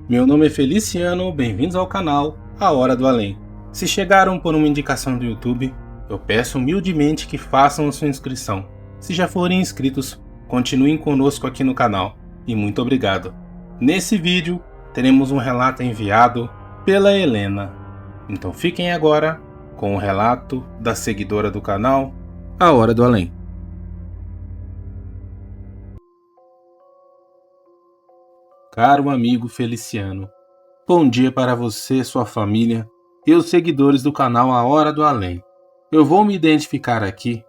Meu nome é Feliciano, bem-vindos ao canal A Hora do Além. Se chegaram por uma indicação do YouTube, eu peço humildemente que façam a sua inscrição. Se já forem inscritos, continuem conosco aqui no canal. E muito obrigado. Nesse vídeo, teremos um relato enviado pela Helena. Então fiquem agora com o relato da seguidora do canal A Hora do Além. Caro amigo Feliciano, bom dia para você, sua família e os seguidores do canal A Hora do Além. Eu vou me identificar aqui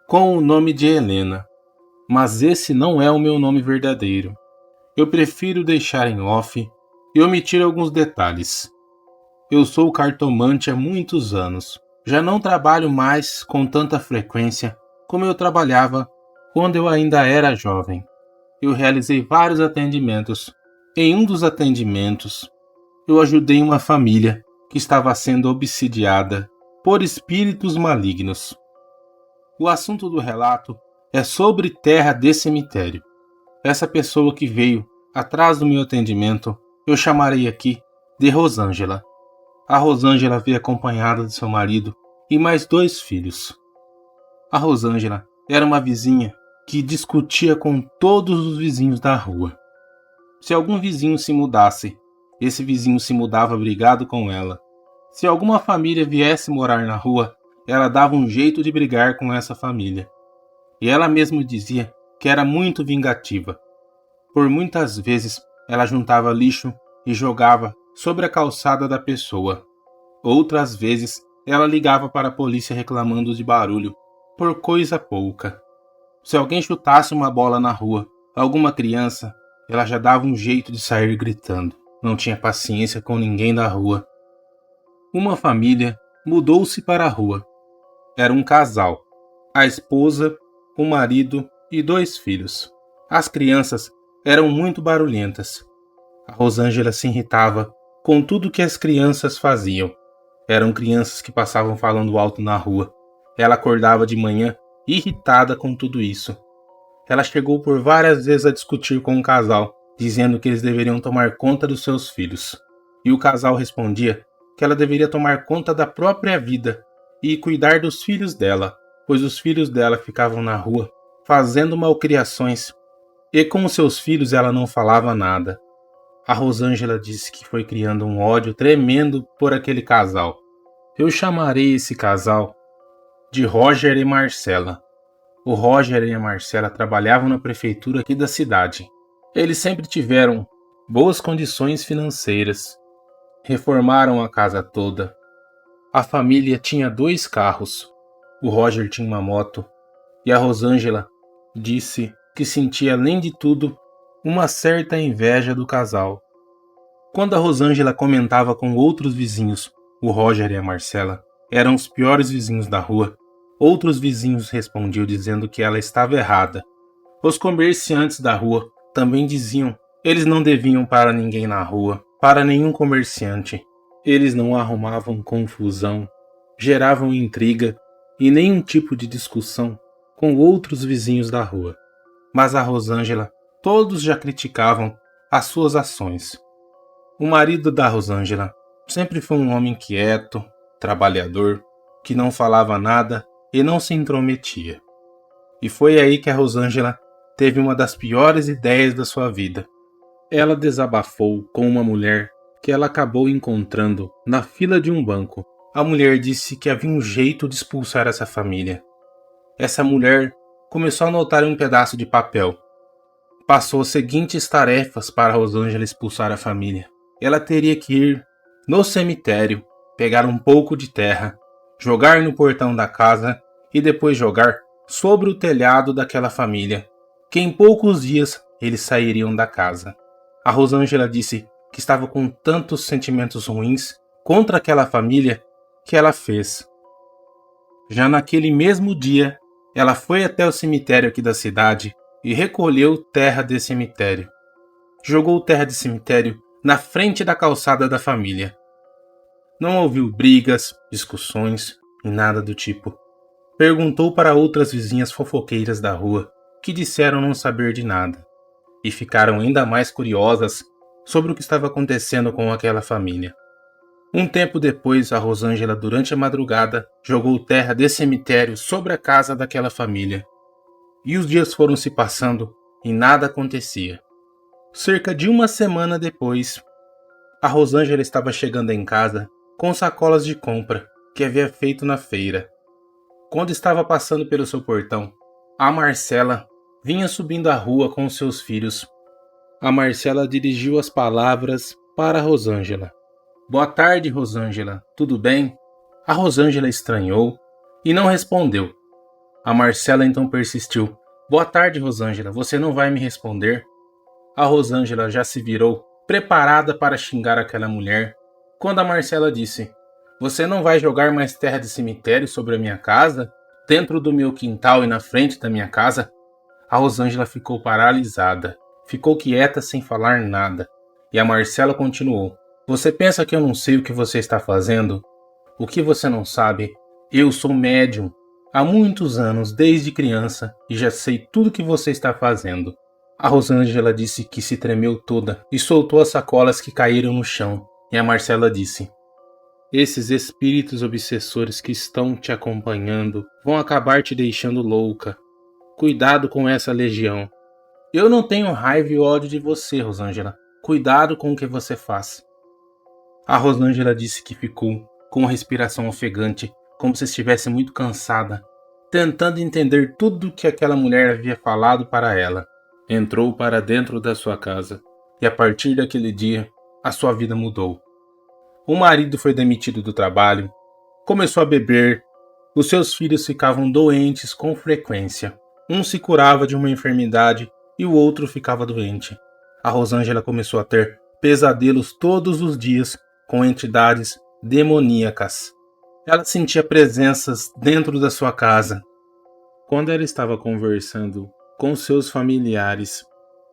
com o nome de Helena, mas esse não é o meu nome verdadeiro. Eu prefiro deixar em off e omitir alguns detalhes. Eu sou cartomante há muitos anos. Já não trabalho mais com tanta frequência como eu trabalhava quando eu ainda era jovem. Eu realizei vários atendimentos. Em um dos atendimentos, eu ajudei uma família que estava sendo obsidiada por espíritos malignos. O assunto do relato é sobre terra de cemitério. Essa pessoa que veio atrás do meu atendimento, eu chamarei aqui de Rosângela. A Rosângela veio acompanhada de seu marido e mais 2 filhos. A Rosângela era uma vizinha que discutia com todos os vizinhos da rua. Se algum vizinho se mudasse, esse vizinho se mudava brigado com ela. Se alguma família viesse morar na rua, ela dava um jeito de brigar com essa família. E ela mesma dizia que era muito vingativa. Por muitas vezes, ela juntava lixo e jogava sobre a calçada da pessoa. Outras vezes, ela ligava para a polícia reclamando de barulho, por coisa pouca. Se alguém chutasse uma bola na rua, alguma criança, ela já dava um jeito de sair gritando. Não tinha paciência com ninguém da rua. Uma família mudou-se para a rua. Era um casal. A esposa, o marido e 2 filhos. As crianças eram muito barulhentas. A Rosângela se irritava com tudo que as crianças faziam. Eram crianças que passavam falando alto na rua. Ela acordava de manhã irritada com tudo isso. Ela chegou por várias vezes a discutir com o casal, dizendo que eles deveriam tomar conta dos seus filhos. E o casal respondia que ela deveria tomar conta da própria vida e cuidar dos filhos dela, pois os filhos dela ficavam na rua fazendo malcriações e com os seus filhos ela não falava nada. A Rosângela disse que foi criando um ódio tremendo por aquele casal. Eu chamarei esse casal de Roger e Marcela. O Roger e a Marcela trabalhavam na prefeitura aqui da cidade. Eles sempre tiveram boas condições financeiras. Reformaram a casa toda. A família tinha 2 carros. O Roger tinha uma moto. E a Rosângela disse que sentia, além de tudo, uma certa inveja do casal. Quando a Rosângela comentava com outros vizinhos, o Roger e a Marcela eram os piores vizinhos da rua. Outros vizinhos respondiam dizendo que ela estava errada. Os comerciantes da rua também diziam que eles não deviam para ninguém na rua, para nenhum comerciante. Eles não arrumavam confusão, geravam intriga e nenhum tipo de discussão com outros vizinhos da rua. Mas a Rosângela, todos já criticavam as suas ações. O marido da Rosângela sempre foi um homem quieto, trabalhador, que não falava nada e não se intrometia. E foi aí que a Rosângela teve uma das piores ideias da sua vida. Ela desabafou com uma mulher que ela acabou encontrando na fila de um banco. A mulher disse que havia um jeito de expulsar essa família. Essa mulher começou a anotar em um pedaço de papel. Passou as seguintes tarefas para a Rosângela expulsar a família. Ela teria que ir no cemitério, pegar um pouco de terra, jogar no portão da casa e depois jogar sobre o telhado daquela família, que em poucos dias eles sairiam da casa. A Rosângela disse que estava com tantos sentimentos ruins contra aquela família que ela fez. Já naquele mesmo dia, ela foi até o cemitério aqui da cidade e recolheu terra de cemitério. Jogou terra de cemitério na frente da calçada da família. Não ouviu brigas, discussões e nada do tipo. Perguntou para outras vizinhas fofoqueiras da rua, que disseram não saber de nada, e ficaram ainda mais curiosas sobre o que estava acontecendo com aquela família. Um tempo depois, a Rosângela, durante a madrugada, jogou terra de cemitério sobre a casa daquela família. E os dias foram se passando e nada acontecia. Cerca de uma semana depois, a Rosângela estava chegando em casa com sacolas de compra que havia feito na feira. Quando estava passando pelo seu portão, a Marcela vinha subindo a rua com seus filhos. A Marcela dirigiu as palavras para a Rosângela. Boa tarde, Rosângela. Tudo bem? A Rosângela estranhou e não respondeu. A Marcela então persistiu. Boa tarde, Rosângela. Você não vai me responder? A Rosângela já se virou, preparada para xingar aquela mulher, quando a Marcela disse: Você não vai jogar mais terra de cemitério sobre a minha casa? Dentro do meu quintal e na frente da minha casa? A Rosângela ficou paralisada. Ficou quieta sem falar nada. E a Marcela continuou. Você pensa que eu não sei o que você está fazendo? O que você não sabe? Eu sou médium. Há muitos anos, desde criança, e já sei tudo o que você está fazendo. A Rosângela disse que se tremeu toda e soltou as sacolas que caíram no chão. E a Marcela disse: Esses espíritos obsessores que estão te acompanhando vão acabar te deixando louca. Cuidado com essa legião. Eu não tenho raiva e ódio de você, Rosângela. Cuidado com o que você faz. A Rosângela disse que ficou com a respiração ofegante, como se estivesse muito cansada, tentando entender tudo o que aquela mulher havia falado para ela. Entrou para dentro da sua casa, e a partir daquele dia, a sua vida mudou. O marido foi demitido do trabalho, começou a beber, os seus filhos ficavam doentes com frequência. Um se curava de uma enfermidade e o outro ficava doente. A Rosângela começou a ter pesadelos todos os dias com entidades demoníacas. Ela sentia presenças dentro da sua casa. Quando ela estava conversando com seus familiares,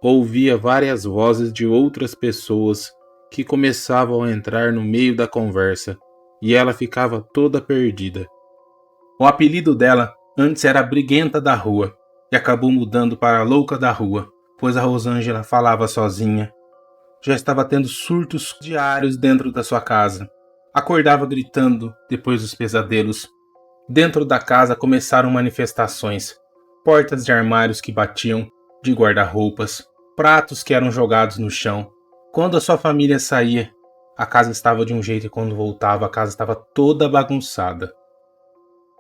ouvia várias vozes de outras pessoas que começavam a entrar no meio da conversa, e ela ficava toda perdida. O apelido dela antes era Briguenta da Rua, e acabou mudando para Louca da Rua, pois a Rosângela falava sozinha. Já estava tendo surtos diários dentro da sua casa. Acordava gritando depois dos pesadelos. Dentro da casa começaram manifestações. Portas de armários que batiam, de guarda-roupas, pratos que eram jogados no chão. Quando a sua família saía, a casa estava de um jeito e quando voltava, a casa estava toda bagunçada.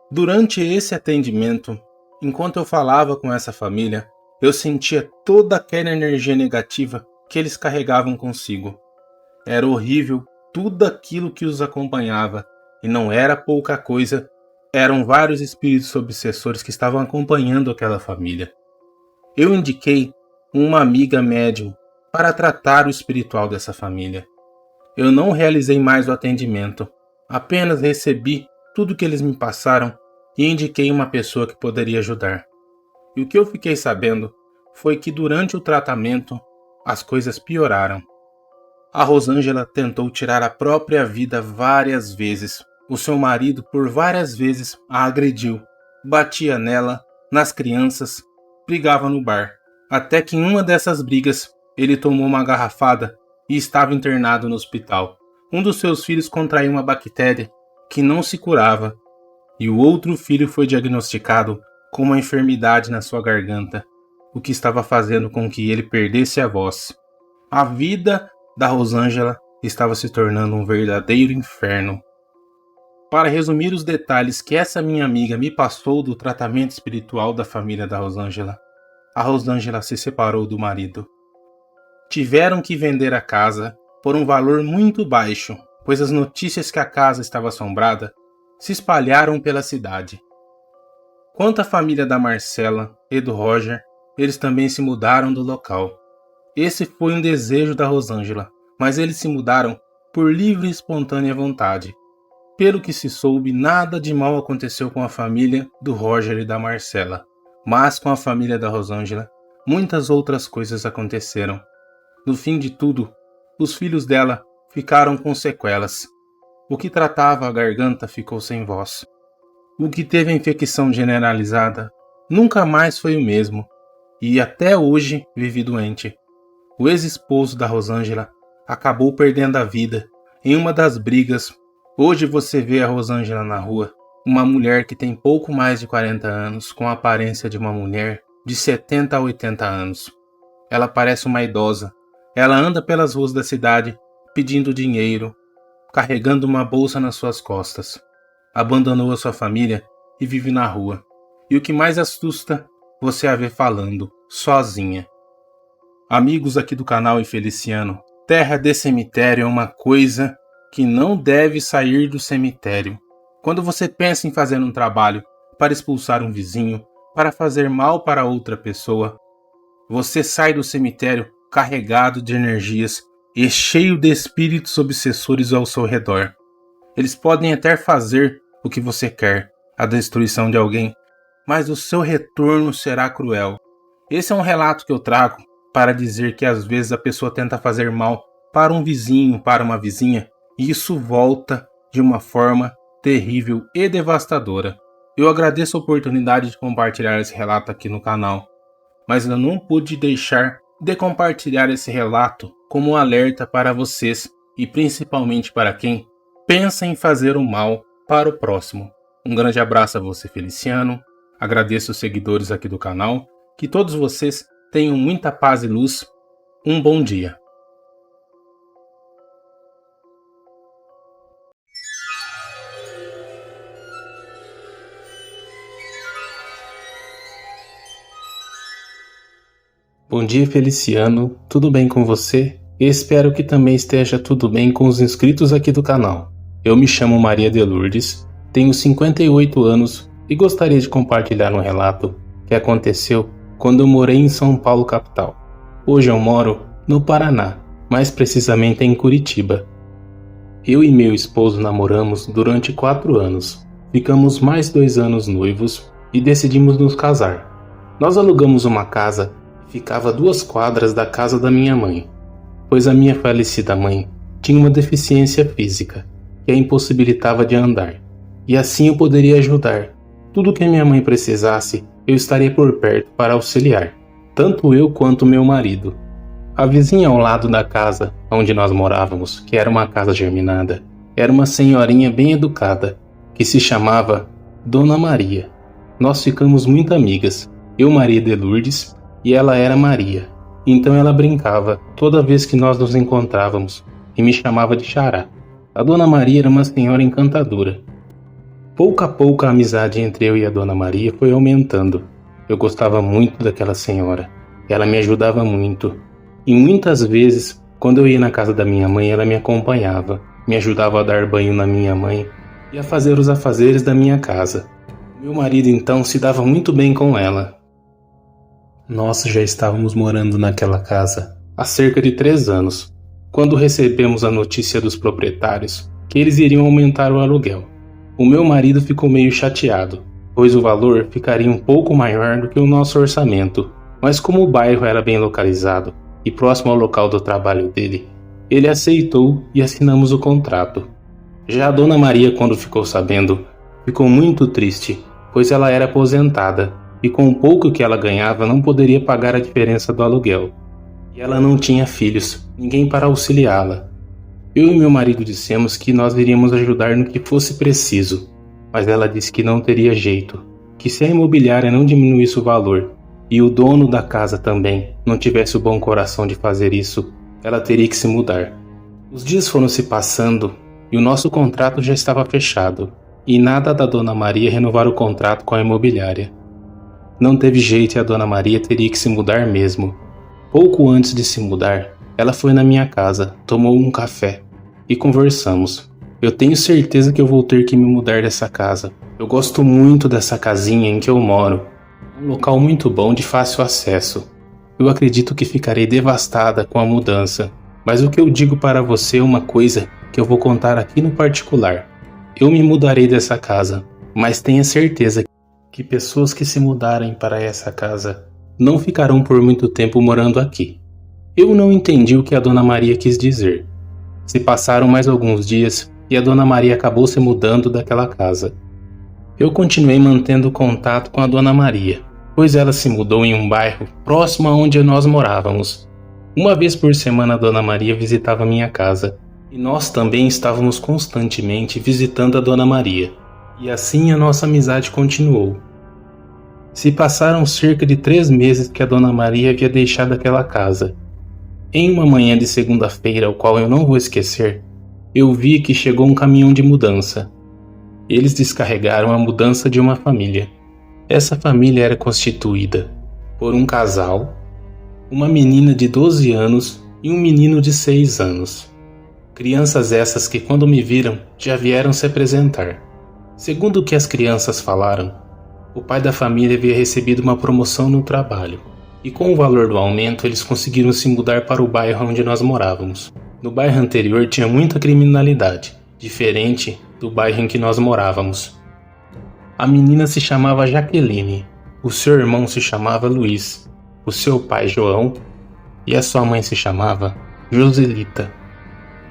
Durante esse atendimento, enquanto eu falava com essa família, eu sentia toda aquela energia negativa que eles carregavam consigo. Era horrível tudo aquilo que os acompanhava, e não era pouca coisa, eram vários espíritos obsessores que estavam acompanhando aquela família. Eu indiquei uma amiga médium para tratar o espiritual dessa família. Eu não realizei mais o atendimento, apenas recebi tudo que eles me passaram e indiquei uma pessoa que poderia ajudar. E o que eu fiquei sabendo foi que durante o tratamento as coisas pioraram. A Rosângela tentou tirar a própria vida várias vezes. O seu marido por várias vezes a agrediu, batia nela, nas crianças, brigava no bar. Até que em uma dessas brigas ele tomou uma garrafada e estava internado no hospital. Um dos seus filhos contraiu uma bactéria que não se curava e o outro filho foi diagnosticado com uma enfermidade na sua garganta, o que estava fazendo com que ele perdesse a voz. A vida da Rosângela estava se tornando um verdadeiro inferno. Para resumir os detalhes que essa minha amiga me passou do tratamento espiritual da família da Rosângela, a Rosângela se separou do marido. Tiveram que vender a casa por um valor muito baixo, pois as notícias que a casa estava assombrada se espalharam pela cidade. Quanto à família da Marcela e do Roger, eles também se mudaram do local. Esse foi um desejo da Rosângela, mas eles se mudaram por livre e espontânea vontade. Pelo que se soube, nada de mal aconteceu com a família do Roger e da Marcela, mas com a família da Rosângela, muitas outras coisas aconteceram. No fim de tudo, os filhos dela ficaram com sequelas. O que tratava a garganta ficou sem voz. O que teve a infecção generalizada nunca mais foi o mesmo, e até hoje vive doente. O ex-esposo da Rosângela acabou perdendo a vida em uma das brigas. Hoje você vê a Rosângela na rua, uma mulher que tem pouco mais de 40 anos, com a aparência de uma mulher de 70 a 80 anos. Ela parece uma idosa. Ela anda pelas ruas da cidade pedindo dinheiro, carregando uma bolsa nas suas costas. Abandonou a sua família e vive na rua. E o que mais assusta, você a vê falando, sozinha. Amigos aqui do canal e Feliciano, terra de cemitério é uma coisa que não deve sair do cemitério. Quando você pensa em fazer um trabalho para expulsar um vizinho, para fazer mal para outra pessoa, você sai do cemitério carregado de energias e cheio de espíritos obsessores ao seu redor. Eles podem até fazer o que você quer, a destruição de alguém, mas o seu retorno será cruel. Esse é um relato que eu trago para dizer que às vezes a pessoa tenta fazer mal para um vizinho, para uma vizinha, e isso volta de uma forma terrível e devastadora. Eu agradeço a oportunidade de compartilhar esse relato aqui no canal, mas eu não pude deixar de compartilhar esse relato como um alerta para vocês e principalmente para quem pensa em fazer o mal para o próximo. Um grande abraço a você, Feliciano. Agradeço os seguidores aqui do canal. Que todos vocês tenham muita paz e luz. Um bom dia. Bom dia, Feliciano. Tudo bem com você? Espero que também esteja tudo bem com os inscritos aqui do canal. Eu me chamo Maria de Lourdes, tenho 58 anos e gostaria de compartilhar um relato que aconteceu quando eu morei em São Paulo, capital. Hoje eu moro no Paraná, mais precisamente em Curitiba. Eu e meu esposo namoramos durante 4 anos. Ficamos mais 2 anos noivos e decidimos nos casar. Nós alugamos uma casa que ficava a 2 quadras da casa da minha mãe, pois a minha falecida mãe tinha uma deficiência física que a impossibilitava de andar, e assim eu poderia ajudar. Tudo que minha mãe precisasse, eu estaria por perto para auxiliar, tanto eu quanto meu marido. A vizinha ao lado da casa onde nós morávamos, que era uma casa germinada, era uma senhorinha bem educada, que se chamava Dona Maria. Nós ficamos muito amigas, eu Maria de Lourdes e ela era Maria. Então ela brincava toda vez que nós nos encontrávamos e me chamava de Xará. A Dona Maria era uma senhora encantadora. Pouco a pouco a amizade entre eu e a Dona Maria foi aumentando. Eu gostava muito daquela senhora. Ela me ajudava muito. E muitas vezes, quando eu ia na casa da minha mãe, ela me acompanhava, me ajudava a dar banho na minha mãe e a fazer os afazeres da minha casa. Meu marido então se dava muito bem com ela. Nós já estávamos morando naquela casa há cerca de 3 anos, quando recebemos a notícia dos proprietários que eles iriam aumentar o aluguel. O meu marido ficou meio chateado, pois o valor ficaria um pouco maior do que o nosso orçamento, mas como o bairro era bem localizado e próximo ao local do trabalho dele, ele aceitou e assinamos o contrato. Já a Dona Maria, quando ficou sabendo, ficou muito triste, pois ela era aposentada e com o pouco que ela ganhava não poderia pagar a diferença do aluguel. E ela não tinha filhos, ninguém para auxiliá-la. Eu e meu marido dissemos que nós iríamos ajudar no que fosse preciso, mas ela disse que não teria jeito, que se a imobiliária não diminuísse o valor e o dono da casa também não tivesse o bom coração de fazer isso, ela teria que se mudar. Os dias foram se passando e o nosso contrato já estava fechado, e nada da Dona Maria renovar o contrato com a imobiliária. Não teve jeito e a Dona Maria teria que se mudar mesmo. Pouco antes de se mudar, ela foi na minha casa, tomou um café e conversamos. Eu tenho certeza que eu vou ter que me mudar dessa casa. Eu gosto muito dessa casinha em que eu moro. É um local muito bom de fácil acesso. Eu acredito que ficarei devastada com a mudança. Mas o que eu digo para você é uma coisa que eu vou contar aqui no particular. Eu me mudarei dessa casa, mas tenha certeza que pessoas que se mudarem para essa casa não ficarão por muito tempo morando aqui. Eu não entendi o que a Dona Maria quis dizer. Se passaram mais alguns dias e a Dona Maria acabou se mudando daquela casa. Eu continuei mantendo contato com a Dona Maria, pois ela se mudou em um bairro próximo a onde nós morávamos. Uma vez por semana a Dona Maria visitava minha casa, e nós também estávamos constantemente visitando a Dona Maria, e assim a nossa amizade continuou. Se passaram cerca de 3 meses que a Dona Maria havia deixado aquela casa. Em uma manhã de segunda-feira, o qual eu não vou esquecer, eu vi que chegou um caminhão de mudança. Eles descarregaram a mudança de uma família. Essa família era constituída por um casal, uma menina de 12 anos e um menino de 6 anos. Crianças essas que, quando me viram, já vieram se apresentar. Segundo o que as crianças falaram, o pai da família havia recebido uma promoção no trabalho, e com o valor do aumento eles conseguiram se mudar para o bairro onde nós morávamos. No bairro anterior tinha muita criminalidade, diferente do bairro em que nós morávamos. A menina se chamava Jaqueline, o seu irmão se chamava Luiz, o seu pai João e a sua mãe se chamava Joselita.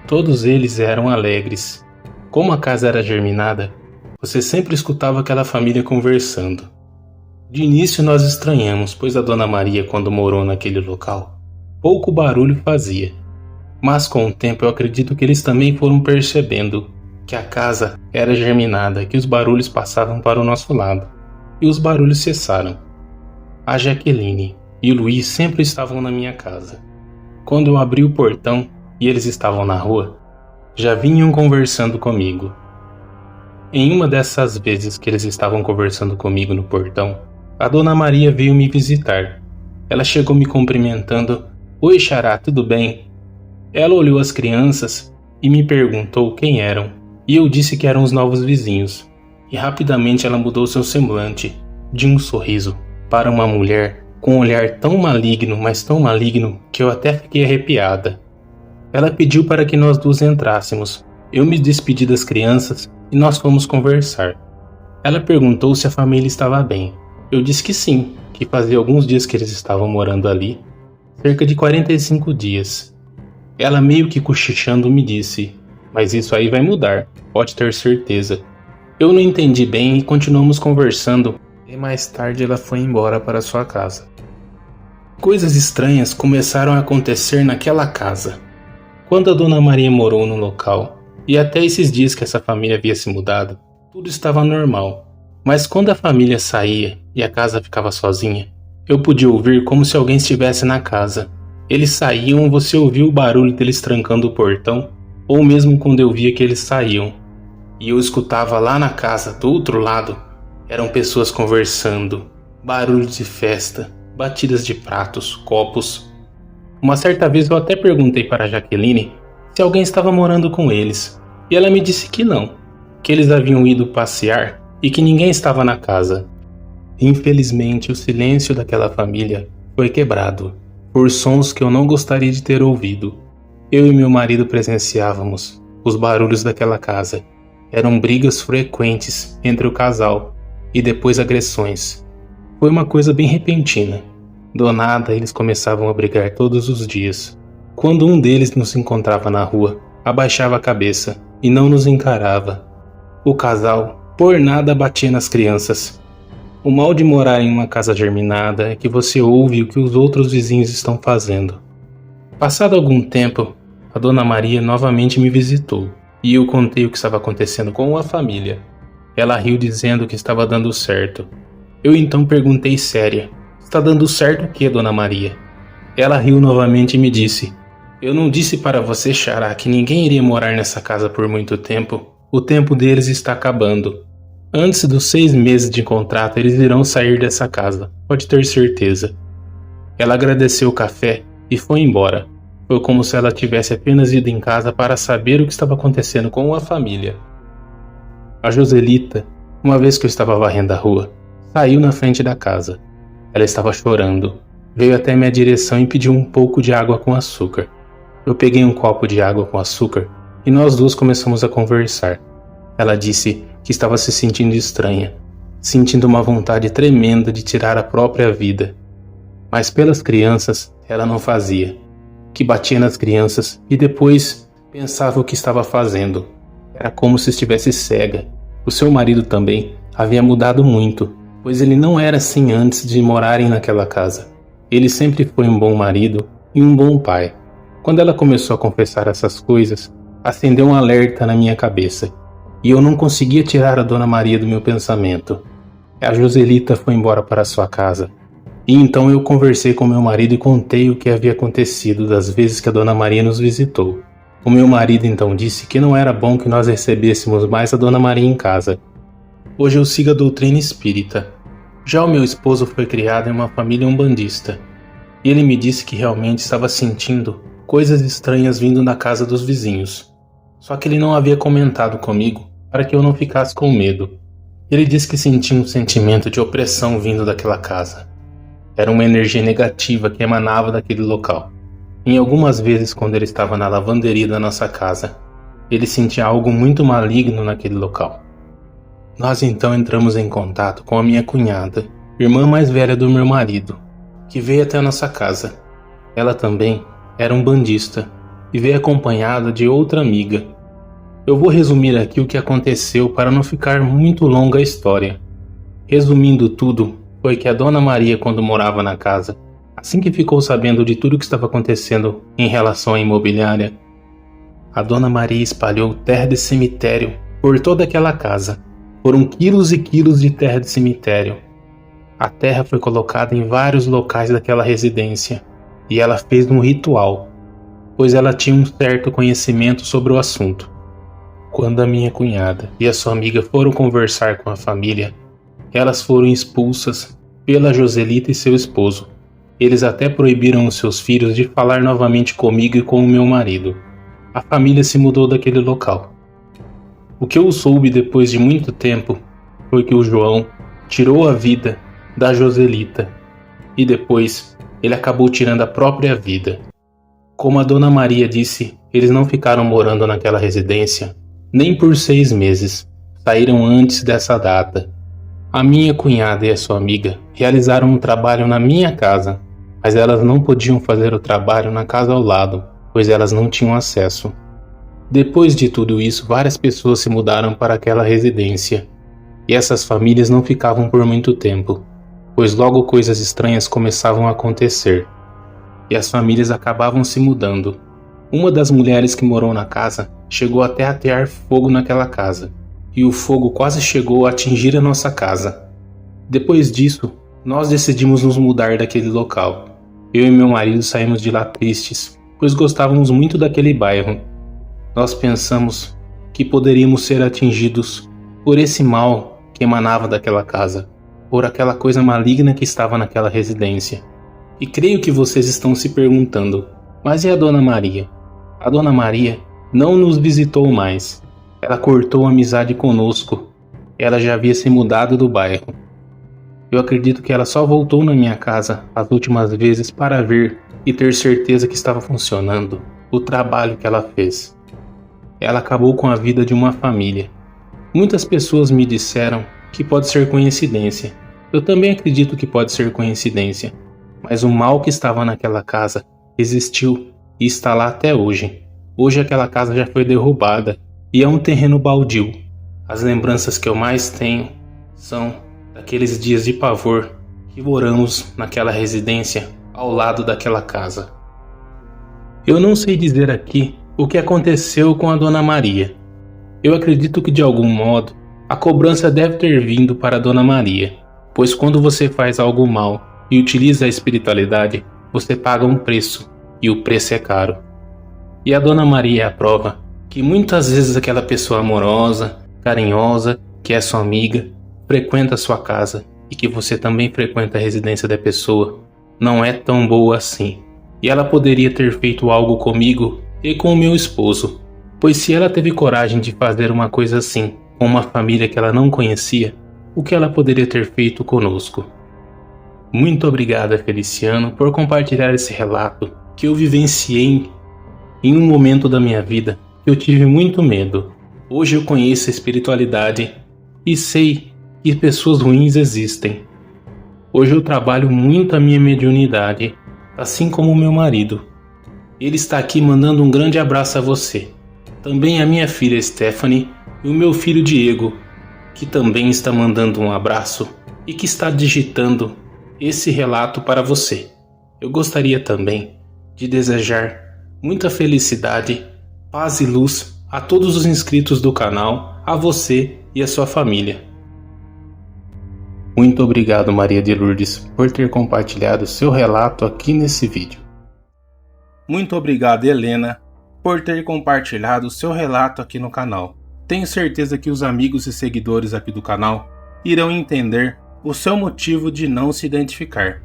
Todos eles eram alegres. Como a casa era germinada, você sempre escutava aquela família conversando. De início nós estranhamos, pois a Dona Maria, quando morou naquele local, pouco barulho fazia. Mas com o tempo eu acredito que eles também foram percebendo que a casa era germinada, que os barulhos passavam para o nosso lado. E os barulhos cessaram. A Jaqueline e o Luiz sempre estavam na minha casa. Quando eu abri o portão e eles estavam na rua, já vinham conversando comigo. Em uma dessas vezes que eles estavam conversando comigo no portão, a Dona Maria veio me visitar. Ela chegou me cumprimentando. Oi, Xará, tudo bem? Ela olhou as crianças e me perguntou quem eram, e eu disse que eram os novos vizinhos. E rapidamente ela mudou seu semblante, de um sorriso, para uma mulher com um olhar tão maligno, mas tão maligno, que eu até fiquei arrepiada. Ela pediu para que nós duas entrássemos. Eu me despedi das crianças e nós fomos conversar. Ela perguntou se a família estava bem. Eu disse que sim, que fazia alguns dias que eles estavam morando ali, cerca de 45 dias. Ela meio que cochichando me disse, mas isso aí vai mudar, pode ter certeza. Eu não entendi bem e continuamos conversando, e mais tarde ela foi embora para sua casa. Coisas estranhas começaram a acontecer naquela casa. Quando a Dona Maria morou no local, e até esses dias que essa família havia se mudado, tudo estava normal. Mas quando a família saía e a casa ficava sozinha, eu podia ouvir como se alguém estivesse na casa. Eles saíam, você ouvia o barulho deles trancando o portão, ou mesmo quando eu via que eles saíam. E eu escutava lá na casa, do outro lado, eram pessoas conversando, barulho de festa, batidas de pratos, copos. Uma certa vez eu até perguntei para a Jaqueline se alguém estava morando com eles, e ela me disse que não, que eles haviam ido passear e que ninguém estava na casa. Infelizmente, o silêncio daquela família foi quebrado por sons que eu não gostaria de ter ouvido. Eu e meu marido presenciávamos os barulhos daquela casa. Eram brigas frequentes entre o casal e depois agressões. Foi uma coisa bem repentina. Do nada, eles começavam a brigar todos os dias. Quando um deles nos encontrava na rua, abaixava a cabeça e não nos encarava. O casal, por nada, batia nas crianças. O mal de morar em uma casa germinada é que você ouve o que os outros vizinhos estão fazendo. Passado algum tempo, a Dona Maria novamente me visitou e eu contei o que estava acontecendo com a família. Ela riu dizendo que estava dando certo. Eu então perguntei séria: está dando certo o que, Dona Maria? Ela riu novamente e me disse: eu não disse para você, Xará, que ninguém iria morar nessa casa por muito tempo. O tempo deles está acabando. Antes dos 6 meses de contrato, eles irão sair dessa casa, pode ter certeza. Ela agradeceu o café e foi embora. Foi como se ela tivesse apenas ido em casa para saber o que estava acontecendo com a família. A Joselita, uma vez que eu estava varrendo a rua, saiu na frente da casa. Ela estava chorando. Veio até minha direção e pediu um pouco de água com açúcar. Eu peguei um copo de água com açúcar e nós duas começamos a conversar. Ela disse que estava se sentindo estranha, sentindo uma vontade tremenda de tirar a própria vida. Mas pelas crianças, ela não fazia. Que batia nas crianças e depois pensava o que estava fazendo. Era como se estivesse cega. O seu marido também havia mudado muito, pois ele não era assim antes de morarem naquela casa. Ele sempre foi um bom marido, e um bom pai. Quando ela começou a confessar essas coisas, acendeu um alerta na minha cabeça, e eu não conseguia tirar a Dona Maria do meu pensamento. A Joselita foi embora para sua casa, e então eu conversei com meu marido e contei o que havia acontecido das vezes que a Dona Maria nos visitou. O meu marido então disse que não era bom que nós recebêssemos mais a Dona Maria em casa. Hoje eu sigo a doutrina espírita. Já o meu esposo foi criado em uma família umbandista, e ele me disse que realmente estava sentindo coisas estranhas vindo da casa dos vizinhos. Só que ele não havia comentado comigo para que eu não ficasse com medo. Ele disse que sentia um sentimento de opressão vindo daquela casa. Era uma energia negativa que emanava daquele local. Em algumas vezes, quando ele estava na lavanderia da nossa casa, ele sentia algo muito maligno naquele local. Nós então entramos em contato com a minha cunhada, irmã mais velha do meu marido, que veio até a nossa casa. Ela também era umbandista e veio acompanhada de outra amiga. Eu vou resumir aqui o que aconteceu para não ficar muito longa a história. Resumindo tudo, foi que a Dona Maria, quando morava na casa, assim que ficou sabendo de tudo o que estava acontecendo em relação à imobiliária, a Dona Maria espalhou terra de cemitério por toda aquela casa. Foram quilos e quilos de terra de cemitério. A terra foi colocada em vários locais daquela residência, e ela fez um ritual, pois ela tinha um certo conhecimento sobre o assunto. Quando a minha cunhada e a sua amiga foram conversar com a família, elas foram expulsas pela Joselita e seu esposo. Eles até proibiram os seus filhos de falar novamente comigo e com o meu marido. A família se mudou daquele local. O que eu soube depois de muito tempo foi que o João tirou a vida da Joselita e depois ele acabou tirando a própria vida. Como a Dona Maria disse, eles não ficaram morando naquela residência nem por 6 meses, saíram antes dessa data. A minha cunhada e a sua amiga realizaram um trabalho na minha casa, mas elas não podiam fazer o trabalho na casa ao lado, pois elas não tinham acesso. Depois de tudo isso, várias pessoas se mudaram para aquela residência, e essas famílias não ficavam por muito tempo, pois logo coisas estranhas começavam a acontecer, e as famílias acabavam se mudando. Uma das mulheres que morou na casa chegou até a atear fogo naquela casa, e o fogo quase chegou a atingir a nossa casa. Depois disso, nós decidimos nos mudar daquele local. Eu e meu marido saímos de lá tristes, pois gostávamos muito daquele bairro. Nós pensamos que poderíamos ser atingidos por esse mal que emanava daquela casa, por aquela coisa maligna que estava naquela residência. E creio que vocês estão se perguntando, mas e a Dona Maria? A Dona Maria não nos visitou mais. Ela cortou a amizade conosco. Ela já havia se mudado do bairro. Eu acredito que ela só voltou na minha casa as últimas vezes para ver e ter certeza que estava funcionando o trabalho que ela fez. Ela acabou com a vida de uma família. Muitas pessoas me disseram que pode ser coincidência. Eu também acredito que pode ser coincidência, mas o mal que estava naquela casa existiu e está lá até hoje. Hoje aquela casa já foi derrubada e é um terreno baldio. As lembranças que eu mais tenho são daqueles dias de pavor que moramos naquela residência ao lado daquela casa. Eu não sei dizer aqui o que aconteceu com a Dona Maria. Eu acredito que de algum modo a cobrança deve ter vindo para a Dona Maria, pois quando você faz algo mal e utiliza a espiritualidade, você paga um preço, e o preço é caro. E a Dona Maria é a prova que muitas vezes aquela pessoa amorosa, carinhosa, que é sua amiga, frequenta a sua casa e que você também frequenta a residência da pessoa, não é tão boa assim. E ela poderia ter feito algo comigo e com o meu esposo, pois se ela teve coragem de fazer uma coisa assim com uma família que ela não conhecia, o que ela poderia ter feito conosco? Muito obrigada, Feliciano, por compartilhar esse relato que eu vivenciei em um momento da minha vida que eu tive muito medo. Hoje eu conheço a espiritualidade e sei que pessoas ruins existem. Hoje eu trabalho muito a minha mediunidade, assim como o meu marido. Ele está aqui mandando um grande abraço a você. Também a minha filha Stephanie e o meu filho Diego, que também está mandando um abraço e que está digitando esse relato para você. Eu gostaria também de desejar muita felicidade, paz e luz a todos os inscritos do canal, a você e a sua família. Muito obrigado, Maria de Lourdes, por ter compartilhado seu relato aqui nesse vídeo. Muito obrigado, Helena, por ter compartilhado seu relato aqui no canal. Tenho certeza que os amigos e seguidores aqui do canal irão entender o seu motivo de não se identificar.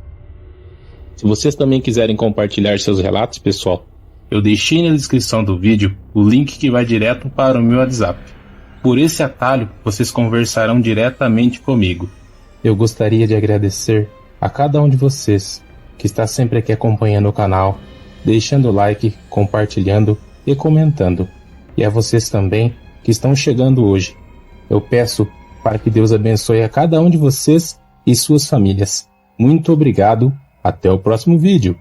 Se vocês também quiserem compartilhar seus relatos, pessoal, eu deixei na descrição do vídeo o link que vai direto para o meu WhatsApp. Por esse atalho, vocês conversarão diretamente comigo. Eu gostaria de agradecer a cada um de vocês que está sempre aqui acompanhando o canal, deixando o like, compartilhando e comentando. E a vocês também que estão chegando hoje. Eu peço para que Deus abençoe a cada um de vocês e suas famílias. Muito obrigado. Até o próximo vídeo.